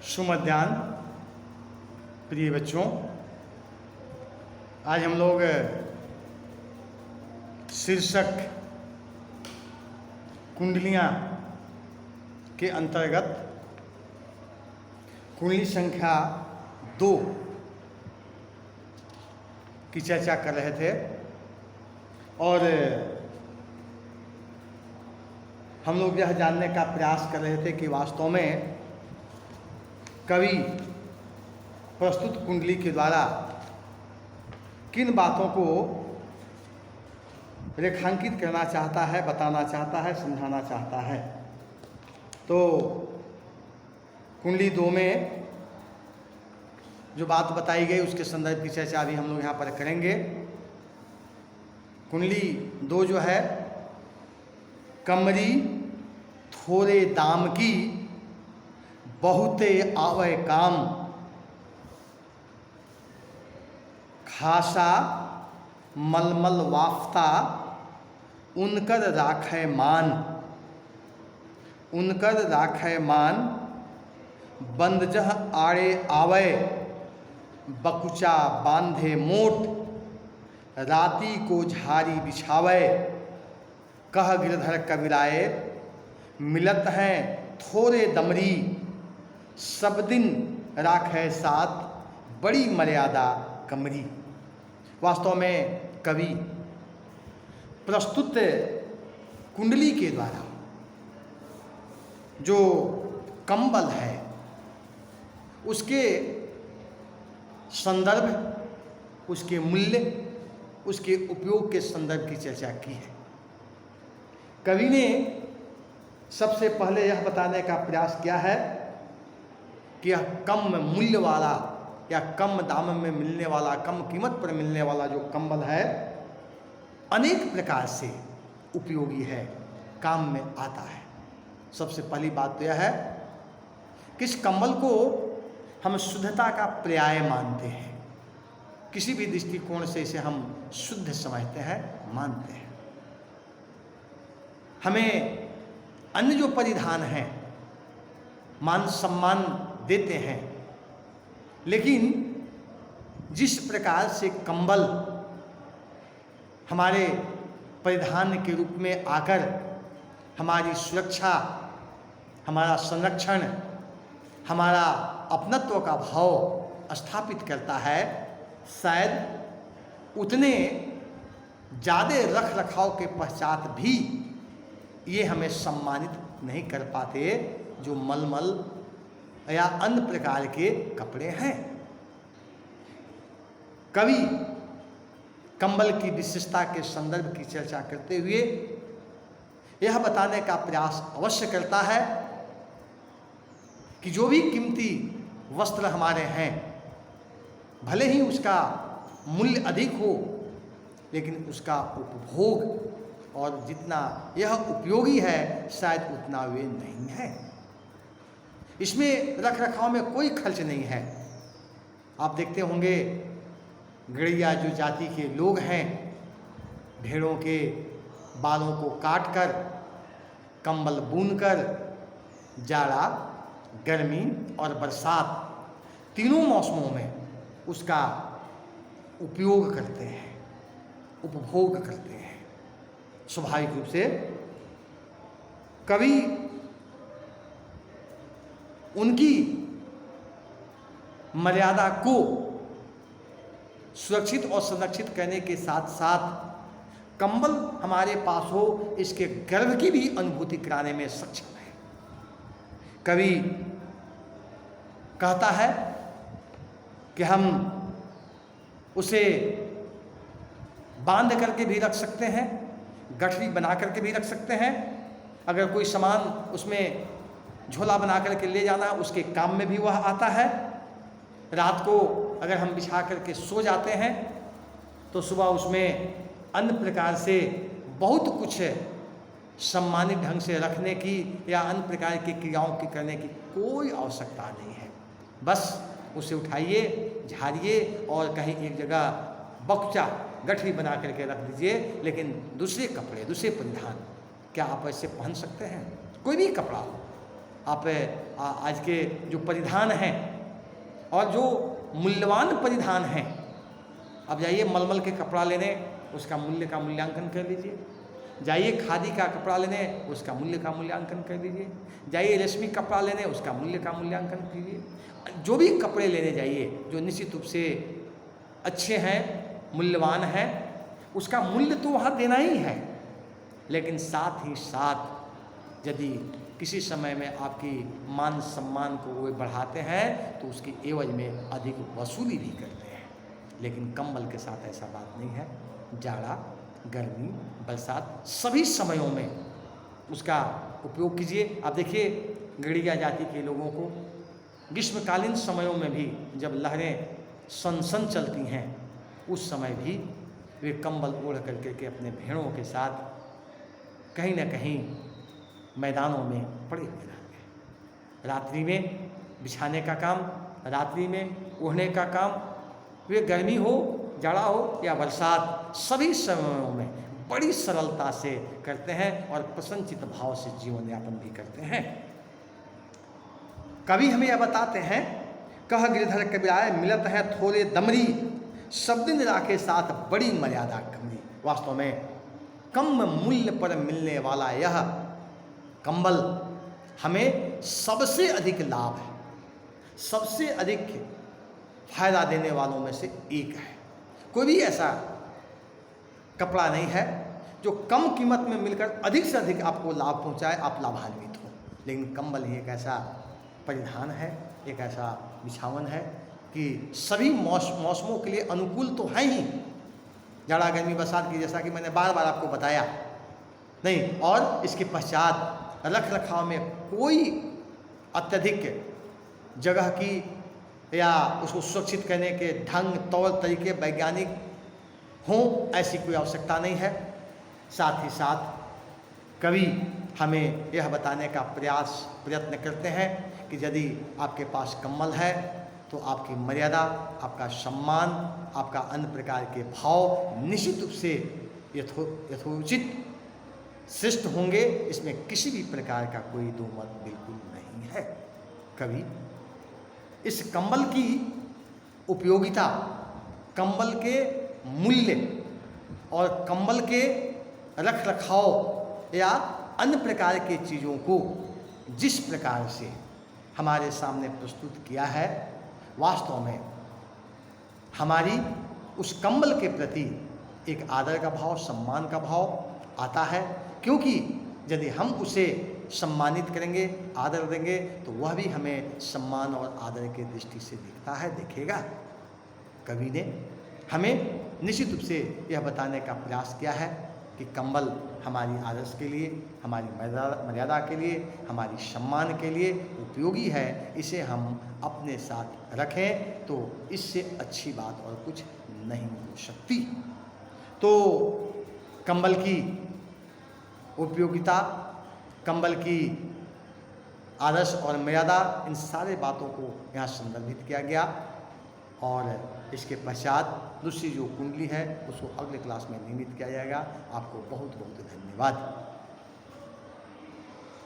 सुमध्यान प्रिय बच्चों, आज हम लोग शीर्षक कुंडलियाँ के अंतर्गत कुंडली संख्या 2 की चर्चा कर रहे थे और हम लोग यह जानने का प्रयास कर रहे थे कि वास्तव में कवि प्रस्तुत कुंडली के द्वारा किन बातों को रेखांकित करना चाहता है, बताना चाहता है, समझाना चाहता है। तो कुंडली 2 में जो बात बताई गई उसके संदर्भ की चर्चा भी हम लोग यहाँ पर करेंगे। कुंडली 2 जो है, कमरी थोड़े दाम की बहुते आवे काम, खासा मलमल वाफ्ता उनकर राखे मान, उनकर राखे मान बंद जह आड़े आवे बकुचा बांधे मोट, राती को झारी बिछावे कह गिरधर कबीराए, मिलत हैं थोड़े दमरी सब दिन राखे साथ बड़ी मर्यादा कमरी। वास्तव में कवि प्रस्तुत कुंडली के द्वारा जो कंबल है उसके संदर्भ, उसके मूल्य, उसके उपयोग के संदर्भ की चर्चा की है। कवि ने सबसे पहले यह बताने का प्रयास किया है कि यह कम मूल्य वाला या कम दाम में मिलने वाला, कम कीमत पर मिलने वाला जो कंबल है अनेक प्रकार से उपयोगी है, काम में आता है। सबसे पहली बात तो यह है कि इस कंबल को हम शुद्धता का पर्याय मानते हैं। किसी भी दृष्टिकोण से इसे हम शुद्ध समझते हैं, मानते हैं। हमें अन्य जो परिधान हैं मान सम्मान देते हैं, लेकिन जिस प्रकार से कंबल हमारे परिधान के रूप में आकर हमारी सुरक्षा, हमारा संरक्षण, हमारा अपनत्व का भाव स्थापित करता है, शायद उतने ज़्यादा रख रखाव के पश्चात भी ये हमें सम्मानित नहीं कर पाते जो मलमल या अन्य प्रकार के कपड़े हैं। कवि कंबल की विशेषता के संदर्भ की चर्चा करते हुए यह बताने का प्रयास अवश्य करता है कि जो भी कीमती वस्त्र हमारे हैं, भले ही उसका मूल्य अधिक हो, लेकिन उसका उपभोग और जितना यह उपयोगी है शायद उतना वे नहीं है। इसमें रख रखाव में कोई खर्च नहीं है। आप देखते होंगे गड़िया जो जाति के लोग हैं, भेड़ों के बालों को काटकर कंबल बुनकर जाड़ा, गर्मी और बरसात तीनों मौसमों में उसका उपयोग करते हैं, उपभोग करते हैं। स्वाभाविक रूप से कवि उनकी मर्यादा को सुरक्षित और संरक्षित करने के साथ साथ कंबल हमारे पास हो इसके गर्व की भी अनुभूति कराने में सक्षम है। कवि कहता है कि हम उसे बांध करके भी रख सकते हैं, गठरी बना करके भी रख सकते हैं। अगर कोई सामान उसमें झोला बना करके ले जाना, उसके काम में भी वह आता है। रात को अगर हम बिछा करके सो जाते हैं तो सुबह उसमें अन्य प्रकार से बहुत कुछ सम्मानित ढंग से रखने की या अन्य प्रकार की क्रियाओं की करने की कोई आवश्यकता नहीं है। बस उसे उठाइए, झाड़िए और कहीं एक जगह बक्चा गठरी बना करके रख दीजिए। लेकिन दूसरे कपड़े, दूसरे परिधान क्या आप ऐसे पहन सकते हैं? कोई भी कपड़ा हो, आप आज के जो परिधान हैं और जो मूल्यवान परिधान हैं, अब जाइए मलमल के कपड़ा लेने, उसका मूल्य का मूल्यांकन कर लीजिए। जाइए खादी का कपड़ा लेने, उसका मूल्य का मूल्यांकन कर लीजिए। जाइए रेशमी कपड़ा लेने, उसका मूल्य का मूल्यांकन कीजिए। जो भी कपड़े लेने जाइए जो निश्चित रूप से अच्छे हैं, मूल्यवान हैं, उसका मूल्य तो वहाँ देना ही है, लेकिन साथ ही साथ यदि किसी समय में आपकी मान सम्मान को वो बढ़ाते हैं तो उसकी एवज में अधिक वसूली भी करते हैं। लेकिन कंबल के साथ ऐसा बात नहीं है। जाड़ा, गर्मी, बरसात सभी समयों में उसका उपयोग कीजिए। आप देखिए गड़िया जाति के लोगों को ग्रीष्मकालीन समयों में भी जब लहरें सन चलती हैं, उस समय भी वे कंबल ओढ़ करके के अपने भेड़ों के साथ कहीं न कहीं मैदानों में पड़े हुए रहते हैं। रात्रि में बिछाने का काम, रात्रि में ओढ़ने का काम, वे गर्मी हो, जाड़ा हो या बरसात, सभी समयों में बड़ी सरलता से करते हैं और प्रसन्नचित्त भाव से जीवन यापन भी करते हैं। कवि हमें यह बताते हैं, कह गिरधर कबीराय मिलत है थोड़े दमरी, सब दिन राखे साथ बड़ी मर्यादा कमरी। वास्तव में कम मूल्य पर मिलने वाला यह कंबल हमें सबसे अधिक लाभ है, सबसे अधिक फायदा देने वालों में से एक है। कोई भी ऐसा कपड़ा नहीं है जो कम कीमत में मिलकर अधिक से अधिक आपको लाभ पहुंचाए, आप लाभान्वित हो। लेकिन कंबल ही एक ऐसा परिधान है, एक ऐसा बिछावन है कि सभी मौसमों के लिए अनुकूल तो है ही, जाड़ा गर्मी बरसात की, जैसा कि मैंने बार बार आपको बताया नहीं। और इसके पश्चात रख रखाव में कोई अत्यधिक जगह की या उसको सुरक्षित करने के ढंग तौर तरीके वैज्ञानिक हों, ऐसी कोई आवश्यकता नहीं है। साथ ही साथ कवि हमें यह बताने का प्रयत्न करते हैं कि यदि आपके पास कंबल है तो आपकी मर्यादा, आपका सम्मान, आपका अन्य प्रकार के भाव निश्चित रूप से यथोचित श्रेष्ठ होंगे। इसमें किसी भी प्रकार का कोई दो मत बिल्कुल नहीं है। कवि इस कंबल की उपयोगिता, कंबल के मूल्य और कंबल के रख रखाव या अन्य प्रकार के चीज़ों को जिस प्रकार से हमारे सामने प्रस्तुत किया है, वास्तव में हमारी उस कंबल के प्रति एक आदर का भाव, सम्मान का भाव आता है। क्योंकि यदि हम उसे सम्मानित करेंगे, आदर देंगे, तो वह भी हमें सम्मान और आदर के दृष्टि से दिखता है, देखेगा। कवि ने हमें निश्चित रूप से यह बताने का प्रयास किया है कि कंबल हमारी आदर्श के लिए, हमारी मर्यादा के लिए, हमारी सम्मान के लिए उपयोगी है। इसे हम अपने साथ रखें तो इससे अच्छी बात और कुछ नहीं हो सकती। तो कंबल की उपयोगिता, कंबल की आदर्श और मर्यादा, इन सारे बातों को यहाँ संदर्भित किया गया। और इसके पश्चात दूसरी जो कुंडली है उसको अगले क्लास में निर्मित किया जाएगा। आपको बहुत बहुत धन्यवाद।